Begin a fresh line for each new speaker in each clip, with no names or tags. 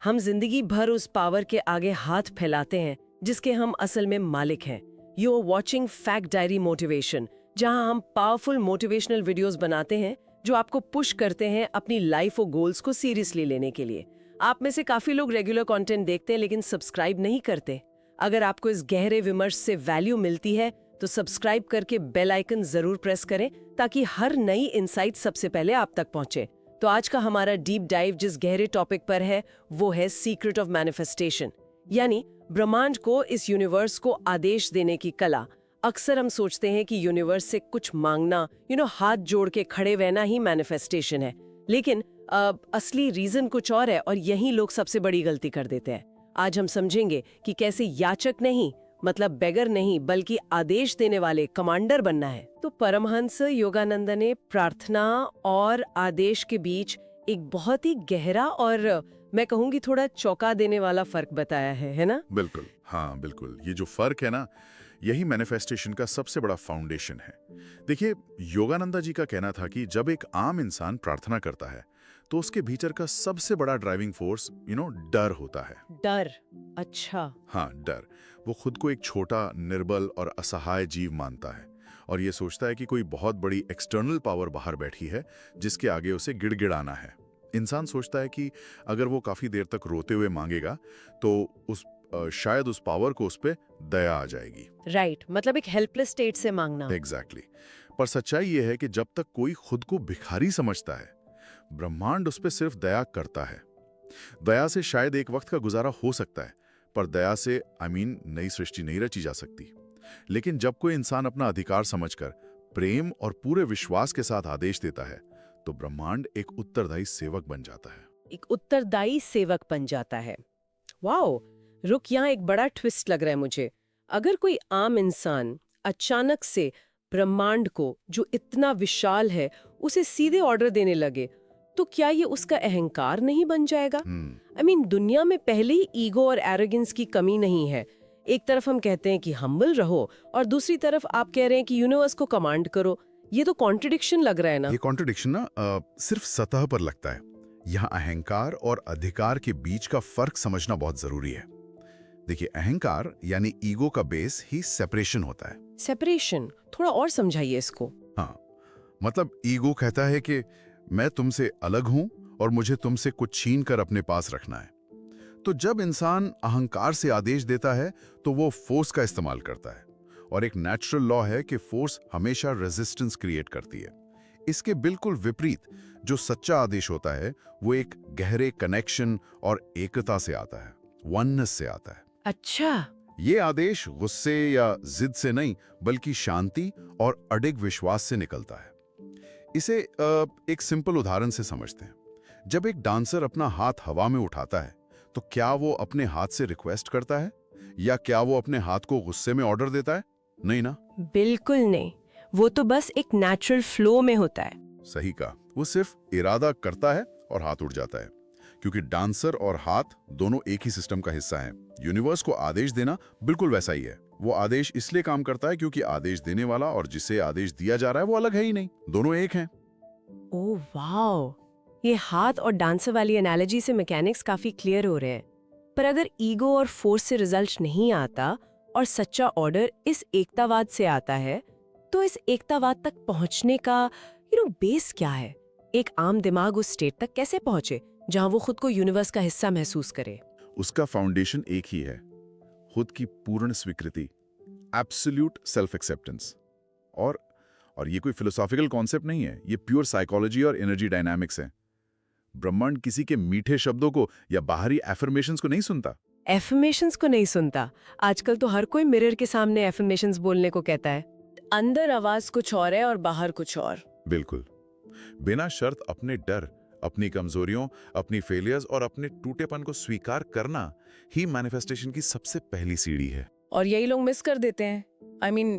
हम जिंदगी भर उस पावर के आगे हाथ फैलाते हैं जिसके हम असल में मालिक हैं। You are watching fact diary motivation, जहां हम पावरफुल मोटिवेशनल वीडियोस बनाते हैं जो आपको पुश करते हैं अपनी लाइफ और गोल्स को सीरियसली लेने के लिए। आप में से काफी लोग रेगुलर कंटेंट देखते हैं लेकिन सब्सक्राइब नहीं करते। अगर आपको इस गहरे विमर्श से वैल्यू मिलती है तो सब्सक्राइब करके बेल आइकन जरूर प्रेस करें ताकि हर नई इनसाइट सबसे पहले आप तक पहुंचे। तो आज का हमारा डीप डाइव जिस गहरे टॉपिक पर है वो है सीक्रेट ऑफ मैनिफेस्टेशन, यानी ब्रह्मांड को, इस यूनिवर्स को आदेश देने की कला। अक्सर हम सोचते हैं कि यूनिवर्स से कुछ मांगना, हाथ जोड़ के खड़े रहना ही मैनिफेस्टेशन है, लेकिन असली रीजन कुछ और है और यही लोग सबसे बड़ी गलती कर देते हैं। आज हम समझेंगे कि कैसे याचक नहीं, मतलब बेगर नहीं, बल्कि आदेश देने वाले कमांडर बनना है। तो परमहंस योगानंद ने प्रार्थना और आदेश के बीच एक बहुत ही गहरा और मैं कहूंगी थोड़ा चौंका देने वाला फर्क बताया है ना?
बिल्कुल, हाँ बिल्कुल। ये जो फर्क है ना, यही मैनिफेस्टेशन का सबसे बड़ा फाउंडेशन है। देखिए, योगानंदा जी का कहना था कि जब एक आम इंसान प्रार्थना करता है तो उसके भीतर का सबसे बड़ा ड्राइविंग फोर्स डर होता है।
डर? अच्छा।
हाँ, डर। वो खुद को एक छोटा, निर्बल और असहाय जीव मानता है और ये सोचता है कि कोई बहुत बड़ी एक्सटर्नल पावर बाहर बैठी है जिसके आगे उसे गिड़गिड़ाना है। इंसान सोचता है कि अगर वो काफी देर तक रोते हुए मांगेगा तो शायद उस पावर को उस पे दया आ जाएगी।
राइट, मतलब एक हेल्पलेस स्टेट से मांगना।
एग्जैक्टली। पर सच्चाई ये है कि जब तक कोई खुद को भिखारी समझता है, ब्रह्मांड उस पे सिर्फ दया करता है। दया से शायद एक वक्त का गुजारा हो सकता है, पर दया से नई सृष्टि नहीं रची जा सकती। लेकिन जब कोई इंसान अपना अधिकार समझकर प्रेम और पूरे विश्वास के साथ आदेश देता है तो ब्रह्मांड एक उत्तरदायी सेवक बन जाता है।
एक उत्तरदायी सेवक बन जाता है। वाओ, रुक, यहाँ एक बड़ा ट्विस्ट लग रहा है मुझे। अगर कोई आम इंसान अचानक से ब्रह्मांड को, जो इतना विशाल है, उसे सीधे ऑर्डर देने लगे तो क्या ये उसका अहंकार नहीं बन जाएगा? दुनिया में पहले ही ईगो और एरोगेंस की कमी नहीं है। एक तरफ हम कहते हैं कि हम्बल रहो और दूसरी तरफ आप कह रहे हैं कि यूनिवर्स को कमांड करो। ये तो कॉन्ट्रडिक्शन लग रहा है ना?
ये कॉन्ट्रडिक्शन ना सिर्फ सतह पर लगता है। यहाँ अहंकार और अधिकार के बीच का फर्क समझना बहुत जरूरी है। देखिए, अहंकार यानी ईगो का बेस ही सेपरेशन होता है। सेपरेशन?
थोड़ा और समझाइए इसको।
हाँ, मतलब ईगो कहता है कि मैं तुमसे अलग हूं और मुझे तुमसे कुछ छीन कर अपने पास रखना है। तो जब इंसान अहंकार से आदेश देता है तो वो फोर्स का इस्तेमाल करता है, और एक नेचुरल लॉ है कि फोर्स हमेशा रेजिस्टेंस क्रिएट करती है। इसके बिल्कुल विपरीत जो सच्चा आदेश होता है वो एक गहरे कनेक्शन और एकता से आता है, वननेस से आता है।
अच्छा।
ये आदेश गुस्से या जिद से नहीं, बल्कि शांति और अडिग विश्वास से निकलता है। इसे एक सिंपल उदाहरण से समझते हैं। जब एक डांसर अपना हाथ हवा में उठाता है तो क्या वो अपने हाथ से रिक्वेस्ट करता है या क्या वो अपने हाथ को गुस्से में ऑर्डर देता है? नहीं ना?
बिल्कुल नहीं। वो तो बस एक नेचुरल फ्लो में होता है।
सही कहा। वो सिर्फ इरादा करता है और हाथ उठ जाता है, क्योंकि डांसर और हाथ दोनों एक ही सिस्टम का हिस्सा हैं। यूनिवर्स को आदेश देना बिल्कुल वैसा ही है। वो आदेश इसलिए काम करता है क्योंकि आदेश देने वाला और जिसे आदेश दिया जा रहा है वो अलग है ही नहीं, दोनों एक हैं।
ओह वाओ, ये हाथ और डांसर वाली एनालॉजी से मैकेनिक्स काफी क्लियर हो रहे हैं। पर अगर ईगो और फोर्स से रिजल्ट नहीं आता और सच्चा ऑर्डर इस एकतावाद से आता है, तो इस एकतावाद तक पहुंचने का बेस क्या है? एक आम दिमाग उस स्टेट तक कैसे पहुंचे जहां वो खुद को यूनिवर्स का हिस्सा महसूस करे?
उसका फाउंडेशन एक ही है, खुद की पूर्ण स्वीकृति, एब्सोल्यूट सेल्फ एक्सेप्टेंस। और ये कोई फिलोसॉफिकल कॉन्सेप्ट नहीं है, ये प्योर साइकोलॉजी और एनर्जी डायनामिक्स है। ब्रह्मांड किसी के मीठे शब्दों को या बाहरी एफर्मेशंस को नहीं सुनता।
एफर्मेशंस को नहीं सुनता? आजकल तो हर कोई मिरर के सामने एफर्मेशंस बोलने को कहता है। अंदर आवाज कुछ और है और बाहर कुछ और।
बिल्कुल। बिना शर्त अपने डर, अपनी कमजोरियों, अपनी फेलियर्स और अपने टूटेपन को स्वीकार करना ही मैनिफेस्टेशन की सबसे पहली सीढ़ी है।
और यही लोग मिस कर देते हैं।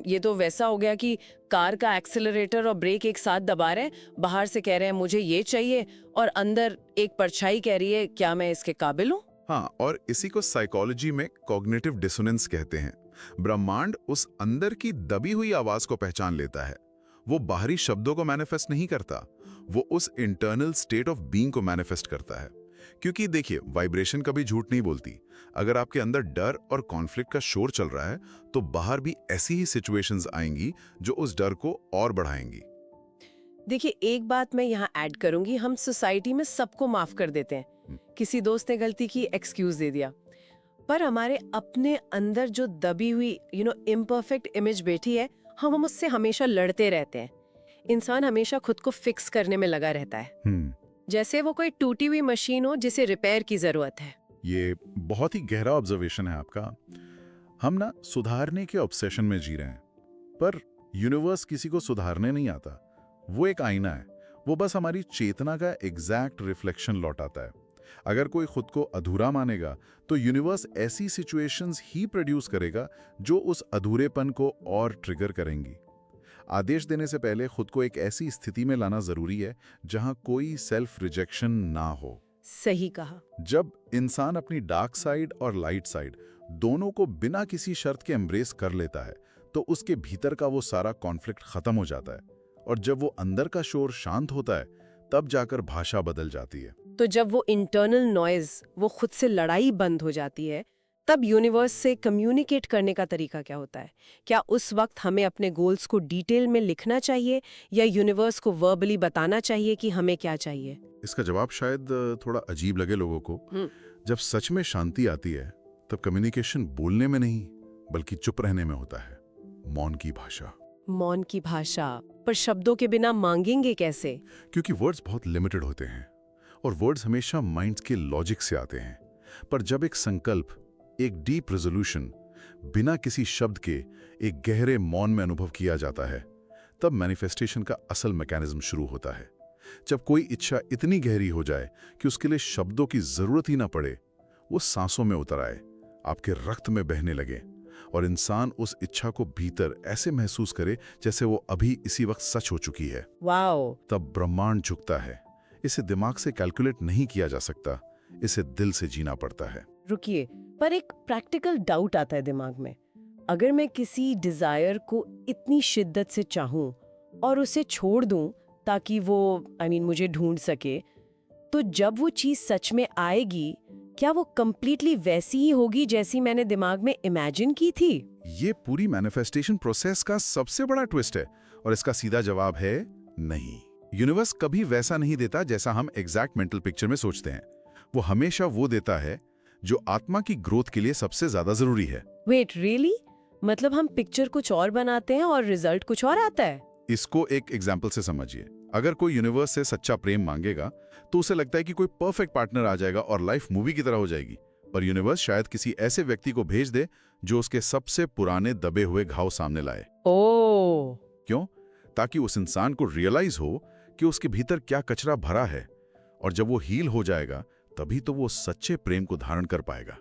ये तो वैसा हो गया कि कार का एक्सेलरेटर और ब्रेक एक साथ दबा रहे हैं, बाहर से कह रहे हैं मुझे ये चाहिए और अंदर एक परछाई कह रही है क्या मैं इसके काबिल हूँ?
हाँ, और इसी को साइकोलॉजी में कॉग्निटिव डिसोनेंस कहते हैं। ब्रह्मांड उस अंदर की दबी हुई आवाज को पहचान लेता है। वो बाहरी शब्दों को मैनिफेस्ट नहीं करता, वो उस इंटरनल स्टेट ऑफ बीइंग को मैनिफेस्ट करता है क्योंकि देखिए, वाइब्रेशन कभी झूठ नहीं बोलती। अगर आपके अंदर डर और कॉन्फ्लिक्ट का शोर चल रहा है, तो बाहर भी ऐसी ही सिचुएशंस आएंगी जो उस डर को और बढ़ाएंगी।
देखिए, एक बात मैं यहाँ ऐड करूंगी, हम सोसाइटी में सबको माफ कर देते हैं। किसी दोस्त ने गलती की, एक्सक्यूज दे दिया। पर हमारे अपने अंदर जो दबी हुई इम्परफेक्ट इमेज बैठी है, हम उससे हमेशा लड़ते रहते हैं। इंसान हमेशा खुद को फिक्स करने में लगा रहता है, जैसे वो कोई टूटी हुई मशीन हो जिसे रिपेयर की जरूरत है।
ये बहुत ही गहरा ऑब्जर्वेशन है आपका। हम ना सुधारने के ऑब्सेशन में जी रहे हैं, पर यूनिवर्स किसी को सुधारने नहीं आता। वो एक आईना है, वो बस हमारी चेतना का एग्जैक्ट रिफ्लेक्शन लौटाता है। अगर कोई खुद को अधूरा मानेगा, तो यूनिवर्स ऐसी सिचुएशंस ही प्रोड्यूस करेगा जो उस अधूरेपन को और ट्रिगर करेंगी। आदेश देने से पहले खुद को एक ऐसी स्थिति में लाना जरूरी है जहां कोई सेल्फ रिजेक्शन ना हो।
सही कहा।
जब इंसान अपनी डार्क साइड और लाइट साइड दोनों को बिना किसी शर्त के एम्ब्रेस कर लेता है, तो उसके भीतर का वो सारा कॉन्फ्लिक्ट खत्म हो जाता है। और जब वो अंदर का शोर शांत होता है, तब जाकर भाषा बदल जाती है।
तो जब वो इंटरनल नॉइज, वो खुद से लड़ाई बंद हो जाती है, तब यूनिवर्स से कम्युनिकेट करने का तरीका क्या होता है? क्या उस वक्त हमें अपने गोल्स को डिटेल में लिखना चाहिए, या यूनिवर्स को वर्बली बताना चाहिए कि हमें क्या चाहिए?
इसका जवाब शायद थोड़ा अजीब लगे लोगों को। जब सच में शांति आती है, तब कम्युनिकेशन बोलने में नहीं, बल्कि चुप रहने में होता है। मौन की भाषा।
मौन की भाषा, पर शब्दों के बिना मांगेंगे कैसे?
क्योंकि वर्ड्स बहुत लिमिटेड होते हैं, और वर्ड्स हमेशा माइंड के लॉजिक से आते हैं। पर जब एक संकल्प, एक डीप रेजोल्यूशन बिना किसी शब्द के एक गहरे मौन में अनुभव किया जाता है, तब मैनिफेस्टेशन का असल मैकेनिज्म शुरू होता है। जब कोई इच्छा इतनी गहरी हो जाए कि उसके लिए शब्दों की जरूरत ही ना पड़े, वो सांसों में उतर आए, आपके रक्त में बहने लगे, और इंसान उस इच्छा को भीतर ऐसे महसूस करे जैसे वो अभी इसी वक्त सच हो चुकी है।
वाओ!
तब ब्रह्मांड झुकता है। इसे दिमाग से कैलकुलेट नहीं किया जा सकता, इसे दिल से जीना पड़ता है।
रुकिए, पर एक प्रैक्टिकल डाउट आता है दिमाग में। अगर मैं किसी डिजायर को इतनी शिद्दत से चाहूं और उसे छोड़ दूं ताकि वो मुझे ढूंढ सके, तो जब वो चीज सच में आएगी, क्या वो कंप्लीटली वैसी ही होगी जैसी मैंने दिमाग में इमेजिन की थी?
ये पूरी मैनिफेस्टेशन प्रोसेस का सबसे बड़ा ट्विस्ट है, और इसका सीधा जवाब है नहीं। यूनिवर्स कभी वैसा नहीं देता जैसा हम एग्जैक्ट मेंटल पिक्चर में सोचते हैं। वो हमेशा वो देता है जो आत्मा की ग्रोथ के लिए सबसे ज्यादा जरूरी है।
Wait, really? मतलब हम पिक्चर कुछ और बनाते हैं और रिजल्ट कुछ और आता है?
इसको एक एग्जाम्पल से समझिए। अगर कोई यूनिवर्स से सच्चा प्रेम मांगेगा, तो उसे लगता है कि कोई परफेक्ट पार्टनर आ जाएगा और लाइफ मूवी की तरह हो जाएगी। पर यूनिवर्स शायद किसी ऐसे व्यक्ति को भेज दे जो उसके सबसे पुराने दबे हुए घाव सामने लाए।
ओह!
क्यों? ताकि उस इंसान को रियलाइज हो कि उसके भीतर क्या कचरा भरा है, और जब वो हील हो जाएगा, तभी तो वो सच्चे प्रेम को धारण कर पाएगा।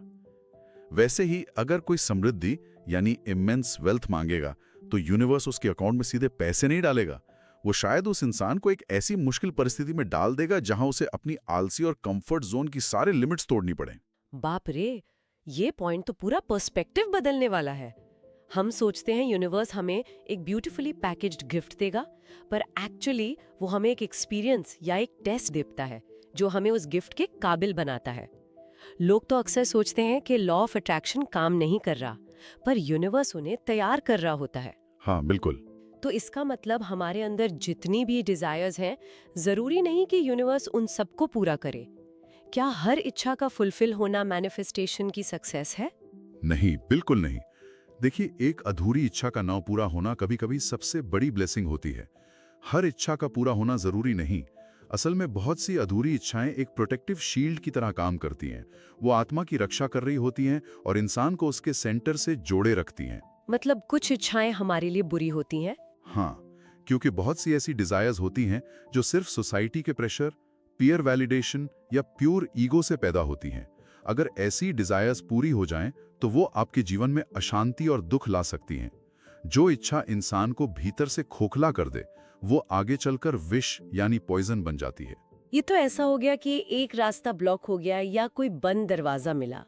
वैसे ही अगर कोई समृद्धि यानी इमेंस वेल्थ मांगेगा, तो यूनिवर्स उसके अकाउंट में सीधे पैसे नहीं डालेगा। वो शायद उस इंसान को एक ऐसी मुश्किल परिस्थिति में डाल देगा जहां उसे अपनी आलसी और कंफर्ट जोन की सारे लिमिट्स तोड़नी पड़े।
बाप रे, ये पॉइंट तो पूरा पर्सपेक्टिव बदलने वाला है। हम सोचते हैं यूनिवर्स हमें एक ब्यूटीफुली पैकेज्ड गिफ्ट देगा, पर एक्चुअली वो हमें एक एक्सपीरियंस या एक टेस्ट देता है जो हमें उस गिफ्ट के काबिल बनाता है। लोग तो अक्सर सोचते हैं कि लॉ ऑफ अट्रैक्शन काम नहीं कर रहा, पर यूनिवर्स उन्हें तैयार कर रहा होता है।
हाँ, बिल्कुल।
तो इसका मतलब हमारे अंदर जितनी भी डिजायर्स हैं, जरूरी नहीं कि यूनिवर्स उन सबको पूरा करे। क्या हर इच्छा का फुलफिल होना मैनिफेस्टेशन की सक्सेस है?
नहीं, बिल्कुल नहीं। देखिए, एक अधूरी इच्छा का ना पूरा होना कभी-कभी सबसे बड़ी ब्लेसिंग होती है। हर इच्छा का पूरा होना जरूरी नहीं। असल में बहुत सी अधूरी इच्छाएं एक प्रोटेक्टिव शील्ड की तरह काम करती हैं। वो आत्मा की रक्षा कर रही होती हैं और इंसान को उसके सेंटर से जोड़े रखती हैं।
मतलब कुछ इच्छाएं हमारे लिए बुरी होती हैं?
हाँ, क्योंकि बहुत सी ऐसी डिजायर्स होती हैं जो सिर्फ सोसाइटी के प्रेशर, पीयर वैलिडेशन या प्योर ईगो से पैदा होती हैं। अगर ऐसी डिजायर्स पूरी हो जाएं, तो वो आपके जीवन में अशांति और दुख ला सकती हैं। जो इच्छा इंसान को भीतर से खोखला कर दे, वो आगे चलकर विष यानी पॉइजन बन जाती है।
ये तो ऐसा हो गया कि एक रास्ता ब्लॉक हो गया या कोई बंद दरवाजा मिला,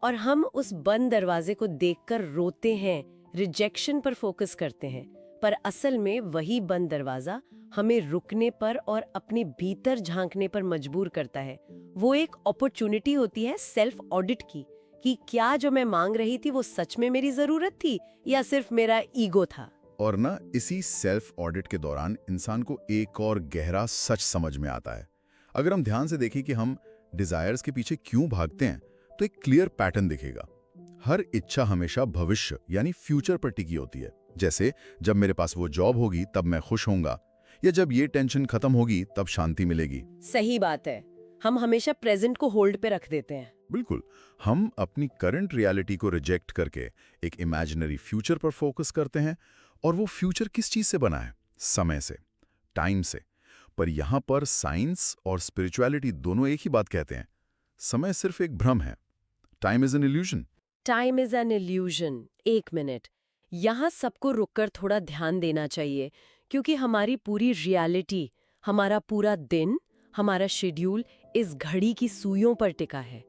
और हम उस बंद दरवाजे को देखकर रोते हैं, रिजेक्शन पर फोकस करते हैं।
पर असल में वही बंद दरवाजा हमें रुकने पर और अपने भीतर झांकने पर मजबूर करता है। वो एक अपॉर्चुनिटी होती है सेल्फ ऑडिट की, कि क्या जो मैं मांग रही थी वो सच में मेरी जरूरत थी या सिर्फ मेरा ईगो था।
और ना इसी सेल्फ ऑडिट के दौरान इंसान को एक और गहरा सच समझ में आता है। अगर हम ध्यान से देखें कि हम डिजायर्स के पीछे क्यों भागते हैं, तो एक क्लियर पैटर्न दिखेगा। हर इच्छा हमेशा भविष्य यानी फ्यूचर पर टिकी होती है। जैसे जब मेरे पास वो जॉब होगी तब मैं खुश होऊंगा, या जब ये टेंशन खत्म होगी तब शांति मिलेगी।
सही बात है, हम हमेशा प्रेजेंट को होल्ड पे रख देते हैं।
बिल्कुल, हम अपनी करंट रियलिटी को रिजेक्ट करके एक इमेजिनरी फ्यूचर पर फोकस करते हैं। और वो फ्यूचर किस चीज से बना है? समय से, टाइम से। पर यहां पर साइंस और स्पिरिचुअलिटी दोनों एक ही बात कहते हैं, समय सिर्फ एक भ्रम है। Time is an illusion.
Time is an illusion. एक मिनट, यहाँ सबको रुककर थोड़ा ध्यान देना चाहिए, क्योंकि हमारी पूरी रियलिटी, हमारा पूरा दिन, हमारा शेड्यूल इस घड़ी की सुइयों पर टिका है।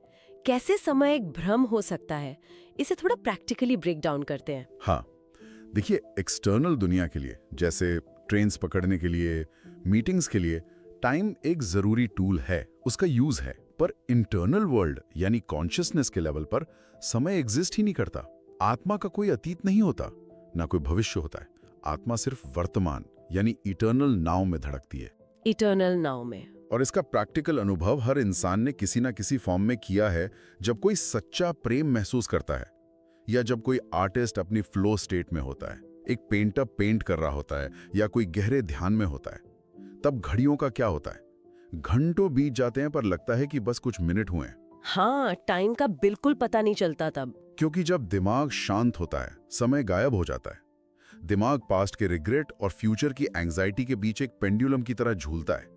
कैसे समय एक भ्रम हो सकता है, इसे थोड़ा प्रैक्टिकली ब्रेक डाउन करते हैं।
हाँ, देखिए, एक्सटर्नल दुनिया के लिए, जैसे ट्रेन्स पकड़ने के लिए, मीटिंग्स के लिए, टाइम एक जरूरी टूल है, उसका यूज है। पर इंटरनल वर्ल्ड यानी कॉन्शियसनेस के लेवल पर समय एग्जिस्ट ही नहीं करता। आत्मा का कोई अतीत नहीं होता, ना कोई भविष्य होता है। आत्मा सिर्फ वर्तमान यानी इटर्नल नाव में धड़कती है।
इटर्नल नाउ में।
और इसका प्रैक्टिकल अनुभव हर इंसान ने किसी ना किसी फॉर्म में किया है। जब कोई सच्चा प्रेम महसूस करता है, या जब कोई आर्टिस्ट अपनी फ्लो स्टेट में होता है, एक पेंटर पेंट कर रहा होता है, या कोई गहरे ध्यान में होता है, तब घड़ियों का क्या होता है? घंटों बीत जाते हैं पर लगता है कि बस कुछ मिनट हुए हैं।
हाँ, टाइम का बिल्कुल पता नहीं चलता तब।
क्योंकि जब दिमाग शांत होता है, समय गायब हो जाता है। दिमाग पास्ट के रिग्रेट और फ्यूचर की एंग्जाइटी के बीच एक पेंडुलम की तरह झूलता है।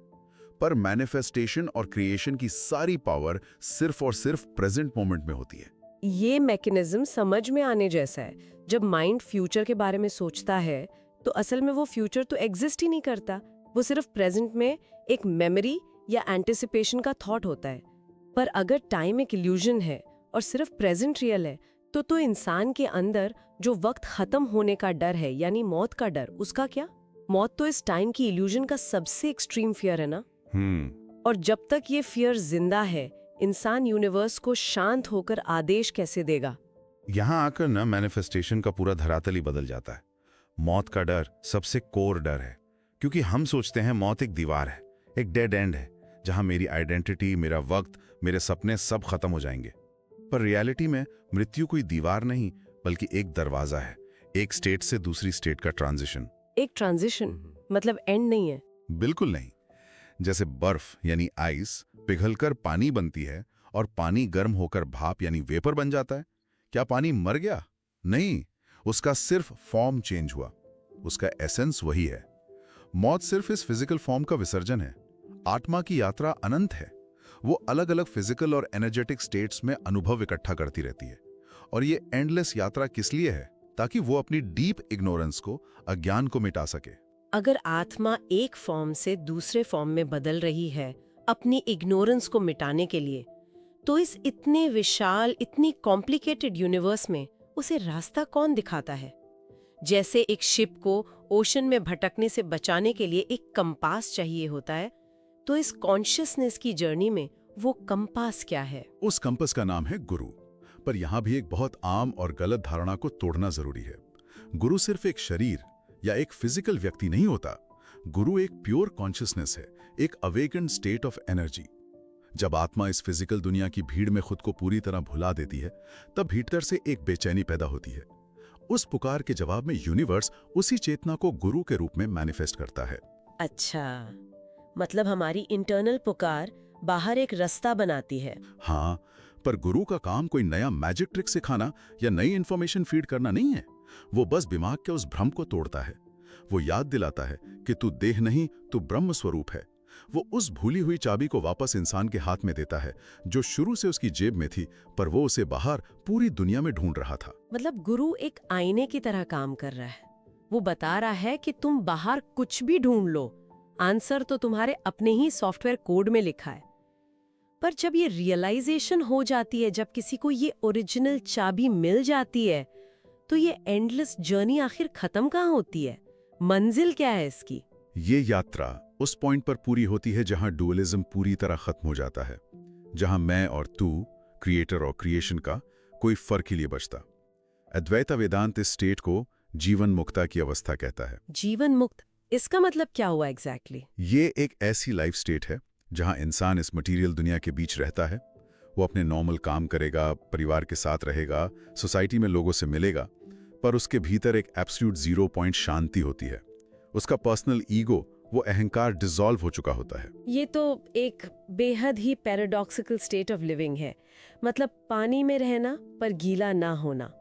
पर मैनिफेस्टेशन और क्रिएशन की सारी पावर सिर्फ और सिर्फ प्रेजेंट मोमेंट में होती है।
ये मैकेनिज्म समझ में आने जैसा है। जब माइंड फ्यूचर के बारे में सोचता है, तो असल में वो फ्यूचर तो एग्जिस्ट ही नहीं करता। वो सिर्फ प्रेजेंट में एक मेमोरी या एंटिसिपेशन का थॉट होता है। पर अगर टाइम एक इल्यूजन है और सिर्फ प्रेजेंट रियल है, तो इंसान के अंदर जो वक्त खत्म होने का डर है, यानी मौत का डर, उसका क्या? मौत तो इस टाइम की इल्यूजन का सबसे एक्सट्रीम फियर है ना। और जब तक ये फियर जिंदा है, इंसान यूनिवर्स को शांत होकर आदेश कैसे देगा?
यहां आकर ना मैनिफेस्टेशन का पूरा धरातल ही बदल जाता है। मौत का डर सबसे कोर डर है, क्योंकि हम सोचते हैं मौत एक दीवार है, एक डेड एंड है, जहां मेरी आइडेंटिटी, मेरा वक्त, मेरे सपने सब खत्म हो जाएंगे। पर रियलिटी में मृत्यु कोई दीवार नहीं, बल्कि एक दरवाजा है, एक स्टेट से दूसरी स्टेट का ट्रांजिशन।
एक ट्रांजिशन मतलब एंड नहीं है?
बिल्कुल नहीं। जैसे बर्फ यानी आइस पिघलकर पानी बनती है और पानी गर्म होकर भाप यानी वेपर बन जाता है, क्या पानी मर गया? नहीं, उसका सिर्फ फॉर्म चेंज हुआ, उसका एसेंस वही है। मौत सिर्फ इस फिजिकल फॉर्म का विसर्जन है। आत्मा की यात्रा अनंत है। वो अलग अलग फिजिकल और एनर्जेटिक स्टेट्स में अनुभव इकट्ठा करती रहती है। और ये एंडलेस यात्रा किस लिए है? ताकि वो अपनी डीप इग्नोरेंस को, अज्ञान को मिटा सके।
अगर आत्मा एक फॉर्म से दूसरे फॉर्म में बदल रही है अपनी इग्नोरेंस को मिटाने के लिए, तो इस इतने विशाल, इतनी कॉम्प्लिकेटेड यूनिवर्स में उसे रास्ता कौन दिखाता है? जैसे एक शिप को ओशन में भटकने से बचाने के लिए एक कंपास चाहिए होता है, तो इस कॉन्शियसनेस की जर्नी में वो कंपास क्या है?
उस कंपास का नाम है गुरु। पर यहां भी एक बहुत आम और गलत धारणा को तोड़ना जरूरी है। गुरु सिर्फ एक शरीर या एक फिजिकल व्यक्ति नहीं होता। गुरु एक प्योर कॉन्शियसनेस है, एक अवेकन्ड स्टेट ऑफ एनर्जी। जब आत्मा इस फिजिकल दुनिया की भीड़ में खुद को पूरी तरह भुला देती है, तब भीतर से एक बेचैनी पैदा होती है। उस पुकार के जवाब में यूनिवर्स उसी चेतना को गुरु के रूप में मैनिफेस्ट करता है।
अच्छा, मतलब हमारी इंटरनल पुकार बाहर एक रास्ता बनाती है।
हाँ, पर गुरु का काम कोई नया मैजिक ट्रिक सिखाना या नई इंफॉर्मेशन फीड करना नहीं है। वो बस दिमाग के उस भ्रम को तोड़ता है। वो याद दिलाता है कि तू देह नहीं, तू ब्रह्म स्वरूप है। वो उस भूली हुई चाबी को वापस इंसान के हाथ में देता है, जो शुरू से उसकी जेब में थी, पर वो उसे बाहर पूरी दुनिया में ढूंढ रहा था।
मतलब गुरु एक आईने की तरह काम कर रहा है। वो बता रहा है कि तुम बाहर कुछ भी ढूंढ लो, आंसर तो तुम्हारे अपने ही सॉफ्टवेयर कोड में लिखा है। पर जब ये रियलाइजेशन हो जाती है, जब किसी को ये ओरिजिनल चाबी मिल जाती है, तो ये एंडलेस जर्नी आखिर खत्म कहाँ होती है?
मंजिल क्या है इसकी?
ये यात्रा उस पॉइंट पर पूरी होती है जहां डुअलिज्म पूरी तरह खत्म हो जाता है, जहां मैं और तू, क्रिएटर और क्रिएशन का कोई फर्क ही नहीं बचता। अद्वैत वेदांत इस स्टेट को जीवन मुक्ता की अवस्था कहता है।
जीवन मुक्त, इसका मतलब क्या हुआ एग्जैक्टली?
ये एक ऐसी लाइफ स्टेट है जहां इंसान इस मटेरियल दुनिया के बीच रहता है। वो अपने नॉर्मल काम करेगा, परिवार के साथ रहेगा, सोसाइटी में लोगों से मिलेगा, पर उसके भीतर एक एब्सोल्यूट 0 पॉइंट शांति होती है। उसका पर्सनल ईगो, वो अहंकार डिसॉल्व हो चुका होता है।
ये तो एक बेहद ही पैराडॉक्सिकल स्टेट ऑफ लिविंग है। मतलब पानी में रहना पर गीला ना होना,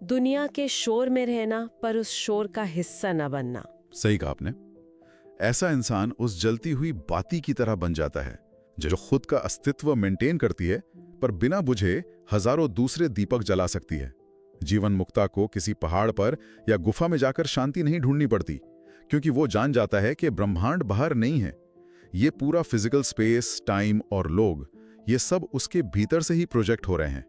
दुनिया के शोर में रहना पर उस शोर का हिस्सा ना बनना।
सही कहा आपने। ऐसा इंसान उस जलती हुई बाती की तरह बन जाता है जो खुद का अस्तित्व मेंटेन करती है पर बिना बुझे हजारों दूसरे दीपक जला सकती है। जीवन मुक्ता को किसी पहाड़ पर या गुफा में जाकर शांति नहीं ढूंढनी पड़ती, क्योंकि वो जान जाता है कि ब्रह्मांड बाहर नहीं है। ये पूरा फिजिकल स्पेस, टाइम और लोग, ये सब उसके भीतर से ही प्रोजेक्ट हो रहे हैं।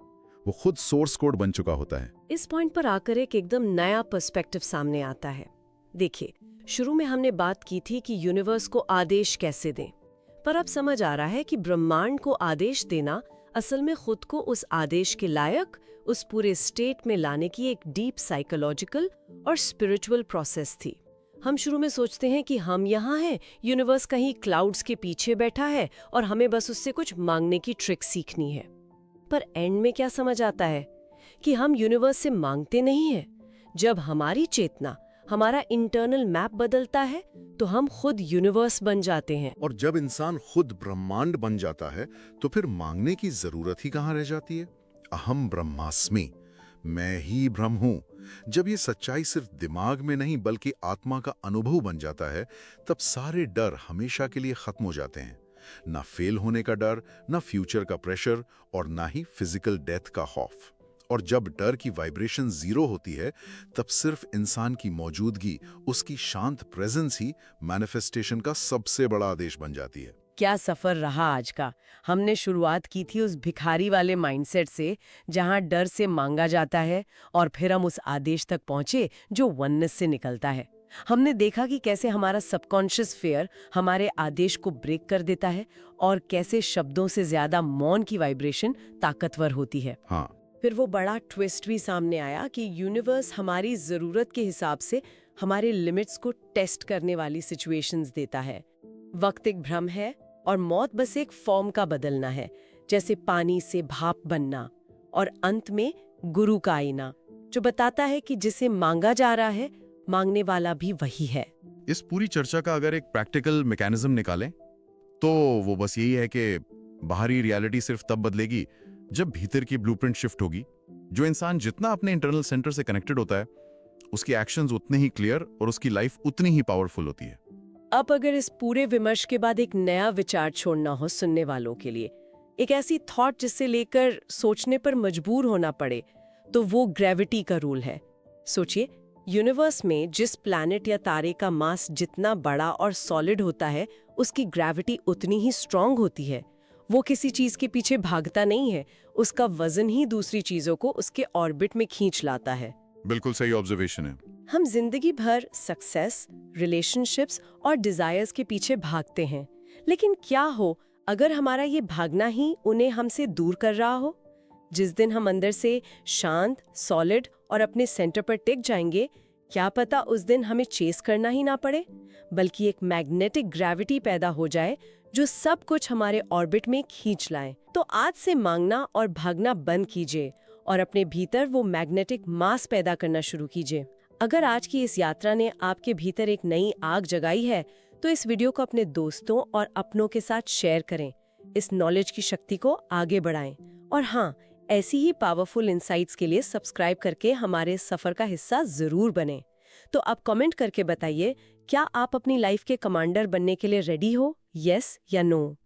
वो खुद सोर्स कोड बन चुका होता है।
इस पॉइंट पर आकर एक एकदम नया पर्सपेक्टिव सामने आता है। देखिए, शुरू में हमने बात की थी कि यूनिवर्स को आदेश कैसे दें, पर अब समझ आ रहा है कि ब्रह्मांड को आदेश देना असल में खुद को उस आदेश के लायक, उस पूरे स्टेट में लाने की एक डीप साइकोलॉजिकल और स्पिरिचुअल प्रोसेस थी। हम शुरू में सोचते हैं कि हम यहाँ हैं, यूनिवर्स कहीं क्लाउड्स के पीछे बैठा है और हमें बस उससे कुछ मांगने की ट्रिक सीखनी है। पर एंड में क्या समझ आता है कि हम यूनिवर्स से मांगते नहीं हैं। जब हमारी चेतना, हमारा इंटरनल मैप बदलता है तो हम खुद यूनिवर्स बन जाते हैं।
और जब इंसान खुद ब्रह्मांड बन जाता है तो फिर मांगने की जरूरत ही कहाँ रह जाती है। अहम ब्रह्मास्मि, मैं ही ब्रह्म हूं। जब ये सच्चाई सिर्फ दिमाग में नहीं बल्कि आत्मा का अनुभव बन जाता है, तब सारे डर हमेशा के लिए खत्म हो जाते हैं। ना फेल होने का डर, ना फ्यूचर का प्रेशर और ना ही फिजिकल डेथ का खौफ। और जब डर की वाइब्रेशन 0 होती है, तब सिर्फ इंसान की मौजूदगी, उसकी शांत प्रेजेंस ही मैनिफेस्टेशन का सबसे बड़ा आदेश बन जाती है।
क्या सफर रहा आज का। हमने शुरुआत की थी उस भिखारी वाले माइंडसेट से, जहां डर से मांगा जाता है, और फिर हम उस आदेश तक पहुंचे जो वननेस से निकलता है। हमने देखा कि कैसे हमारा सबकॉन्शियस फेयर हमारे आदेश को ब्रेक कर देता है और कैसे शब्दों से ज्यादा मौन की वाइब्रेशन ताकतवर होती है।
हाँ,
फिर वो बड़ा ट्विस्ट भी सामने आया कि यूनिवर्स हमारी जरूरत के हिसाब से हमारे लिमिट्स को टेस्ट करने वाली सिचुएशंस देता है। वक्त एक भ्रम है और मौत बस एक फॉर्म का बदलना है, जैसे पानी से भाप बनना, और अंत में गुरु का आईना जो बताता है कि जिसे मांगा जा रहा है, मांगने वाला भी वही है।
इस पूरी चर्चा का अगर एक प्रैक्टिकल मैकेनिज्म निकालें तो वो बस यही है कि बाहरी रियलिटी सिर्फ तब बदलेगी जब भीतर की ब्लूप्रिंट शिफ्ट होगी। जो इंसान जितना अपने इंटरनल सेंटर से कनेक्टेड होता है, उसके एक्शंस उतने ही क्लियर और उसकी लाइफ उतनी ही पावरफुल होती है।
अब अगर इस पूरे विमर्श के बाद एक नया विचार छोड़ना हो सुनने वालों के लिए, एक ऐसी थॉट जिससे लेकर सोचने पर मजबूर होना पड़े, तो वो ग्रेविटी का रूल है। सोचिए, यूनिवर्स में जिस प्लैनेट या तारे का मास जितना बड़ा और सॉलिड होता है, उसकी ग्रेविटी उतनी ही स्ट्रांग होती है। वो किसी चीज के पीछे भागता नहीं है, उसका वजन ही दूसरी चीजों को उसके ऑर्बिट में खींच लाता है।
बिल्कुल सही ऑब्जर्वेशन है।
हम जिंदगी भर सक्सेस, रिलेशनशिप्स और डिजायर्स के पीछे भागते हैं, लेकिन क्या हो अगर हमारा ये भागना ही उन्हें हमसे दूर कर रहा हो? जिस दिन हम अंदर से शांत, सॉलिड और अपने सेंटर पर टिक जाएंगे, क्या पता उस दिन हमें चेस करना ही ना पड़े, बल्कि एक मैग्नेटिक ग्रेविटी पैदा हो जाए जो सब कुछ हमारे ऑर्बिट में खींच लाए। तो आज से मांगना और भागना बंद कीजिए और अपने भीतर वो मैग्नेटिक मास पैदा करना शुरू कीजिए। अगर आज की इस यात्रा ने आपके भीतर एक नई आग जगाई है, तो इस वीडियो को अपने दोस्तों और अपनों के साथ शेयर करें। इस नॉलेज की शक्ति को आगे बढ़ाएं। और हाँ, ऐसी ही पावरफुल इंसाइट्स के लिए सब्सक्राइब करके हमारे सफर का हिस्सा जरूर बने। तो आप कमेंट करके बताइए, क्या आप अपनी लाइफ के कमांडर बनने के लिए रेडी हो? यस या नो?